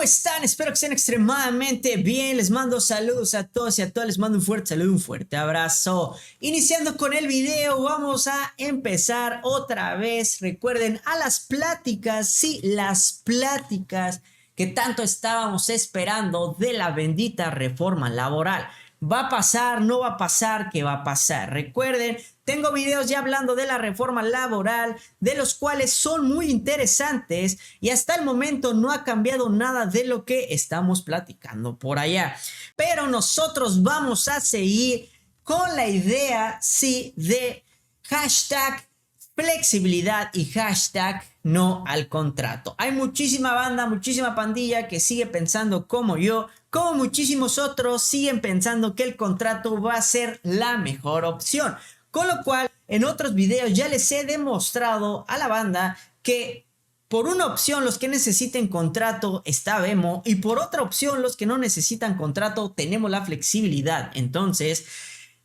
están? Espero que estén extremadamente bien. Les mando saludos a todos y a todas. Les mando un fuerte saludo, un fuerte abrazo. Iniciando con el video, vamos a empezar otra vez. Recuerden a las pláticas, sí, las pláticas que tanto estábamos esperando de la bendita reforma laboral. ¿Va a pasar? ¿No va a pasar? ¿Qué va a pasar? Recuerden, tengo videos ya hablando de la reforma laboral, de los cuales son muy interesantes y hasta el momento no ha cambiado nada de lo que estamos platicando por allá. Pero nosotros vamos a seguir con la idea, sí, de hashtag flexibilidad y hashtag no al contrato. Hay muchísima banda, muchísima pandilla que sigue pensando como yo, como muchísimos otros siguen pensando que el contrato va a ser la mejor opción. Con lo cual, en otros videos ya les he demostrado a la banda que por una opción los que necesiten contrato está Vemo y por otra opción los que no necesitan contrato tenemos la flexibilidad. Entonces,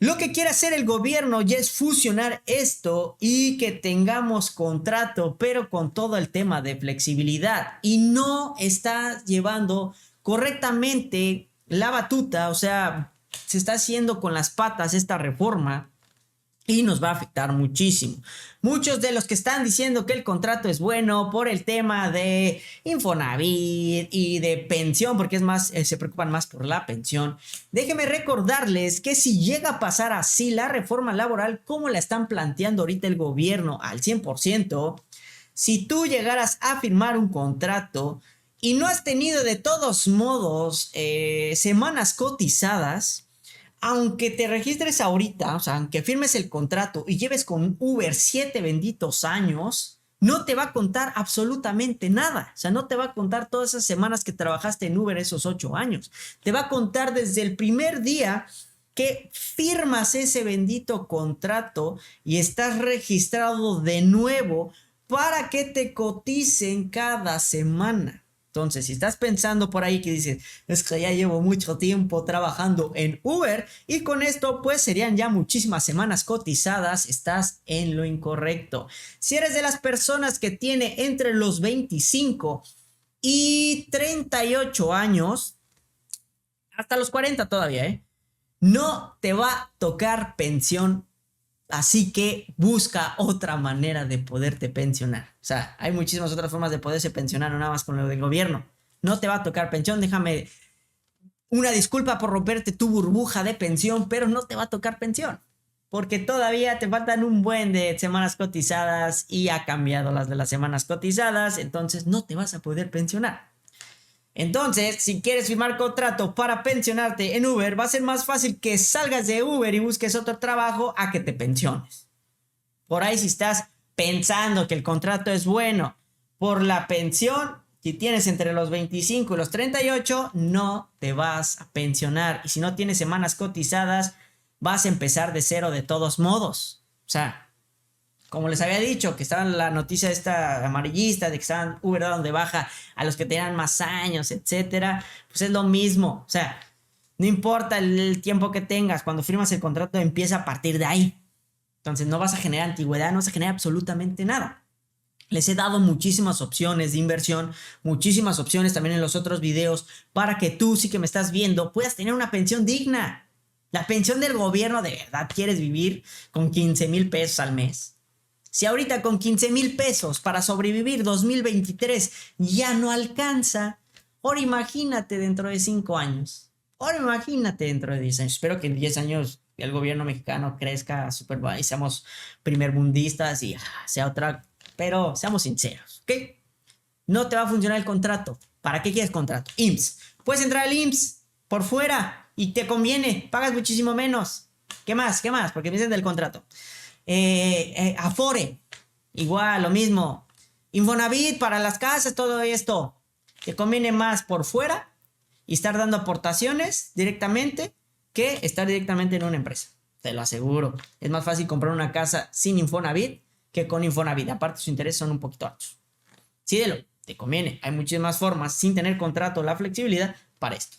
lo que quiere hacer el gobierno ya es fusionar esto y que tengamos contrato, pero con todo el tema de flexibilidad. Y no está llevando correctamente la batuta, o sea, se está haciendo con las patas esta reforma y nos va a afectar muchísimo. Muchos de los que están diciendo que el contrato es bueno por el tema de Infonavit y de pensión, porque es más, se preocupan más por la pensión. Déjenme recordarles que si llega a pasar así la reforma laboral, como la están planteando ahorita el gobierno al 100%, si tú llegaras a firmar un contrato y no has tenido de todos modos semanas cotizadas, aunque te registres ahorita, o sea, aunque firmes el contrato y lleves con Uber 7 benditos años, no te va a contar absolutamente nada. O sea, no te va a contar todas esas semanas que trabajaste en Uber esos 8 años. Te va a contar desde el primer día que firmas ese bendito contrato y estás registrado de nuevo para que te coticen cada semana. Entonces, si estás pensando por ahí que dices, es que ya llevo mucho tiempo trabajando en Uber y con esto pues serían ya muchísimas semanas cotizadas, estás en lo incorrecto. Si eres de las personas que tiene entre los 25 y 38 años, hasta los 40 todavía, no te va a tocar pensión. Así que busca otra manera de poderte pensionar. O sea, hay muchísimas otras formas de poderse pensionar, no nada más con lo del gobierno. No te va a tocar pensión, déjame una disculpa por romperte tu burbuja de pensión, pero no te va a tocar pensión. Porque todavía te faltan un buen de semanas cotizadas y ha cambiado las de las semanas cotizadas, entonces no te vas a poder pensionar. Entonces, si quieres firmar contrato para pensionarte en Uber, va a ser más fácil que salgas de Uber y busques otro trabajo a que te pensiones. Por ahí si estás pensando que el contrato es bueno por la pensión, si tienes entre los 25 y los 38, no te vas a pensionar. Y si no tienes semanas cotizadas, vas a empezar de cero de todos modos. O sea, como les había dicho, que estaba en la noticia esta amarillista de que estaban Uber dando de baja a los que tenían más años, etcétera, pues es lo mismo. O sea, no importa el tiempo que tengas, cuando firmas el contrato empieza a partir de ahí. Entonces no vas a generar antigüedad, no vas a generar absolutamente nada. Les he dado muchísimas opciones de inversión, muchísimas opciones también en los otros videos para que tú, sí que me estás viendo, puedas tener una pensión digna. La pensión del gobierno, ¿de verdad quieres vivir con 15,000 pesos al mes? Si ahorita con 15,000 pesos para sobrevivir 2023 ya no alcanza, ahora imagínate dentro de 5 años. Ahora imagínate dentro de 10 años. Espero que en 10 años el gobierno mexicano crezca súper y seamos primermundistas y sea otra. Pero seamos sinceros, ¿ok? No te va a funcionar el contrato. ¿Para qué quieres contrato? IMSS. Puedes entrar al IMSS por fuera y te conviene. Pagas muchísimo menos. ¿Qué más? ¿Qué más? Porque me dicen del contrato. Afore, igual, lo mismo. Infonavit para las casas, todo esto. Te conviene más por fuera y estar dando aportaciones directamente que estar directamente en una empresa. Te lo aseguro. Es más fácil comprar una casa sin Infonavit que con Infonavit. Aparte, sus intereses son un poquito altos. Sídelo, te conviene. Hay muchísimas formas sin tener contrato, la flexibilidad para esto.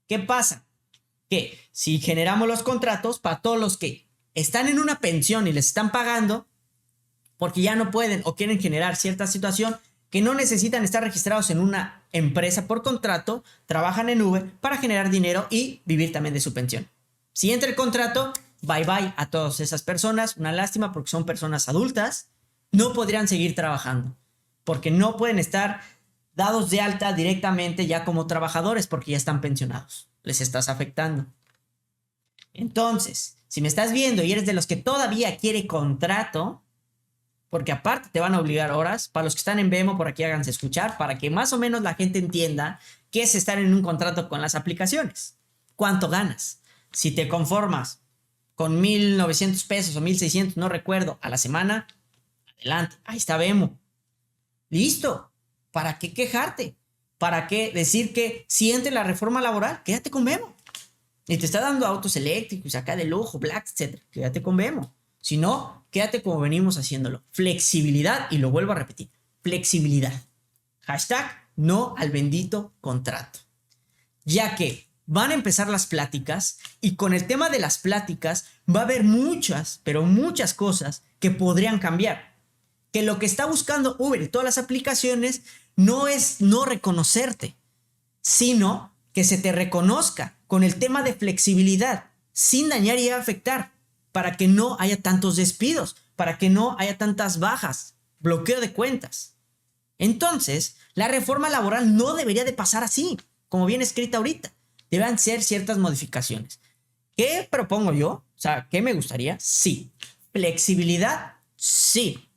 ¿Qué pasa? Que si generamos los contratos para todos los que están en una pensión y les están pagando porque ya no pueden o quieren generar cierta situación, que no necesitan estar registrados en una empresa por contrato, trabajan en Uber para generar dinero y vivir también de su pensión. Si entra el contrato, bye bye a todas esas personas. Una lástima porque son personas adultas. No podrían seguir trabajando porque no pueden estar dados de alta directamente ya como trabajadores porque ya están pensionados. Les estás afectando. Entonces, si me estás viendo y eres de los que todavía quiere contrato, porque aparte te van a obligar horas, para los que están en Vemo, por aquí háganse escuchar, para que más o menos la gente entienda qué es estar en un contrato con las aplicaciones. ¿Cuánto ganas? Si te conformas con 1,900 pesos o 1,600, no recuerdo, a la semana, adelante, ahí está Vemo. Listo. ¿Para qué quejarte? ¿Para qué decir que si entre la reforma laboral, quédate con Vemo? Y te está dando autos eléctricos, acá de lujo, black, etc. Quédate con Vemo. Si no, quédate como venimos haciéndolo. Flexibilidad, y lo vuelvo a repetir. Flexibilidad. Hashtag no al bendito contrato. Ya que van a empezar las pláticas y con el tema de las pláticas va a haber muchas, pero muchas cosas que podrían cambiar. Que lo que está buscando Uber y todas las aplicaciones no es no reconocerte, sino que se te reconozca con el tema de flexibilidad, sin dañar y afectar, para que no haya tantos despidos, para que no haya tantas bajas, bloqueo de cuentas. Entonces, la reforma laboral no debería de pasar así, como viene escrita ahorita. Deben ser ciertas modificaciones. ¿Qué propongo yo? O sea, ¿qué me gustaría? Sí. Flexibilidad, sí.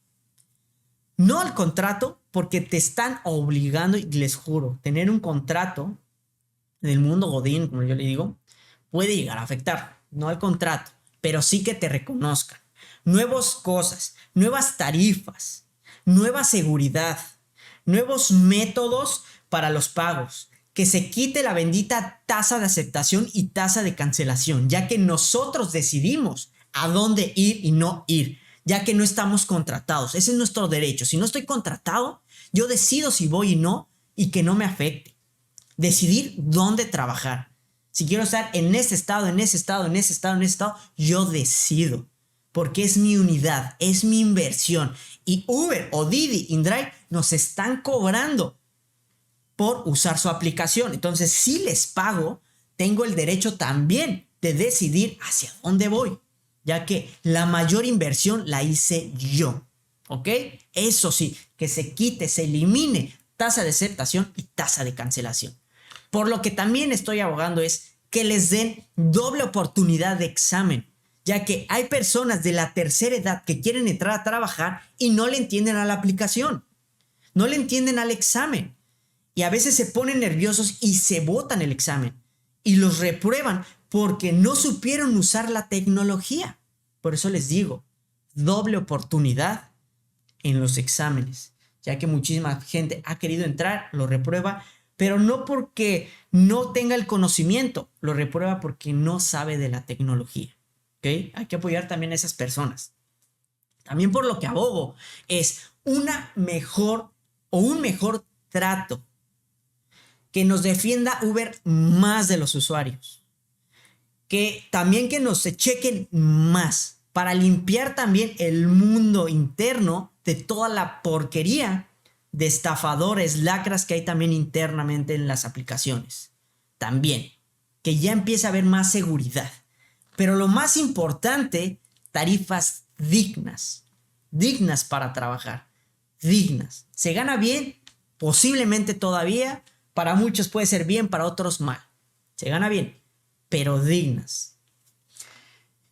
No al contrato, porque te están obligando, y les juro, tener un contrato en el mundo godín, como yo le digo, puede llegar a afectar. No al contrato, pero sí que te reconozcan. Nuevas cosas, nuevas tarifas, nueva seguridad, nuevos métodos para los pagos. Que se quite la bendita tasa de aceptación y tasa de cancelación, ya que nosotros decidimos a dónde ir y no ir, ya que no estamos contratados. Ese es nuestro derecho. Si no estoy contratado, yo decido si voy y no, y que no me afecte. Decidir dónde trabajar. Si quiero estar en ese estado, en ese estado, en ese estado, en ese estado, yo decido. Porque es mi unidad, es mi inversión. Y Uber o Didi, InDrive nos están cobrando por usar su aplicación. Entonces, si les pago, tengo el derecho también de decidir hacia dónde voy, ya que la mayor inversión la hice yo. ¿Ok? Eso sí, que se quite, se elimine tasa de aceptación y tasa de cancelación. Por lo que también estoy abogando es que les den doble oportunidad de examen, ya que hay personas de la tercera edad que quieren entrar a trabajar y no le entienden a la aplicación, no le entienden al examen. Y a veces se ponen nerviosos y se botan el examen y los reprueban porque no supieron usar la tecnología. Por eso les digo, doble oportunidad en los exámenes, ya que muchísima gente ha querido entrar, lo reprueba, pero no porque no tenga el conocimiento, lo reprueba porque no sabe de la tecnología. ¿Okay? Hay que apoyar también a esas personas. También por lo que abogo es un mejor trato que nos defienda Uber más de los usuarios. Que también que nos chequen más para limpiar también el mundo interno de toda la porquería de estafadores, lacras que hay también internamente en las aplicaciones. También, que ya empiece a haber más seguridad. Pero lo más importante, tarifas dignas. Dignas para trabajar. Dignas. ¿Se gana bien? Posiblemente todavía. Para muchos puede ser bien, para otros mal. Se gana bien, pero dignas.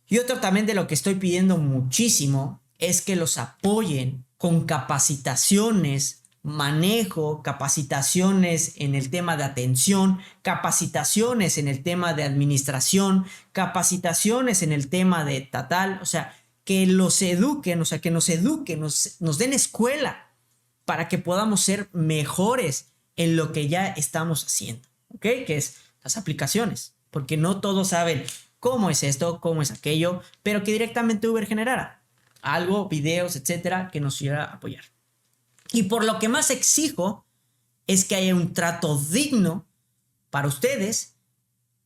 Y otro también de lo que estoy pidiendo muchísimo es que los apoyen con capacitaciones, manejo, capacitaciones en el tema de atención, capacitaciones en el tema de administración, capacitaciones en el tema de estatal, o sea, que los eduquen, o sea, que nos eduquen, nos den escuela para que podamos ser mejores en lo que ya estamos haciendo, ¿ok? Que es las aplicaciones, porque no todos saben cómo es esto, cómo es aquello, pero que directamente Uber generara algo, videos, etcétera, que nos iba a apoyar. Y por lo que más exijo es que haya un trato digno para ustedes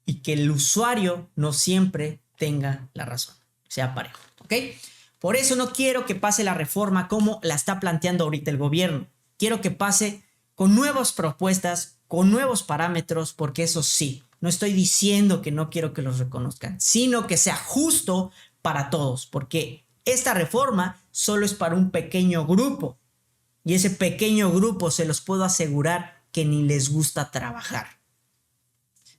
y que el usuario no siempre tenga la razón, sea parejo, ¿ok? Por eso no quiero que pase la reforma como la está planteando ahorita el gobierno. quiero que pase con nuevas propuestas, con nuevos parámetros, porque eso sí, no estoy diciendo que no quiero que los reconozcan, sino que sea justo para todos, porque esta reforma solo es para un pequeño grupo y ese pequeño grupo se los puedo asegurar que ni les gusta trabajar.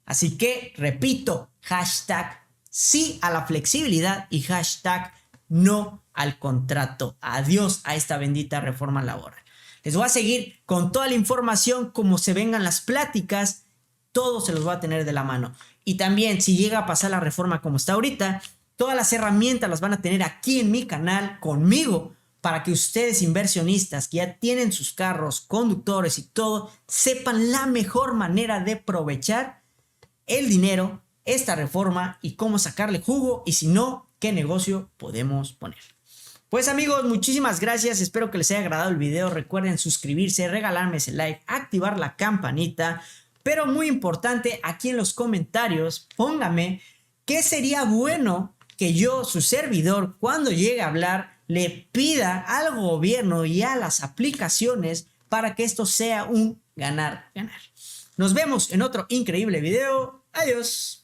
Así que, repito, hashtag sí a la flexibilidad y hashtag no al contrato. Adiós a esta bendita reforma laboral. Les voy a seguir con toda la información como se vengan las pláticas. Todo se los voy a tener de la mano. Y también, si llega a pasar la reforma como está ahorita, todas las herramientas las van a tener aquí en mi canal conmigo para que ustedes, inversionistas que ya tienen sus carros, conductores y todo, sepan la mejor manera de aprovechar el dinero, esta reforma y cómo sacarle jugo, y si no, qué negocio podemos poner. Pues amigos, muchísimas gracias, espero que les haya agradado el video. Recuerden suscribirse, regalarme ese like, activar la campanita, pero muy importante, aquí en los comentarios póngame qué sería bueno que yo, su servidor, cuando llegue a hablar, le pida al gobierno y a las aplicaciones para que esto sea un ganar-ganar. Nos vemos en otro increíble video. Adiós.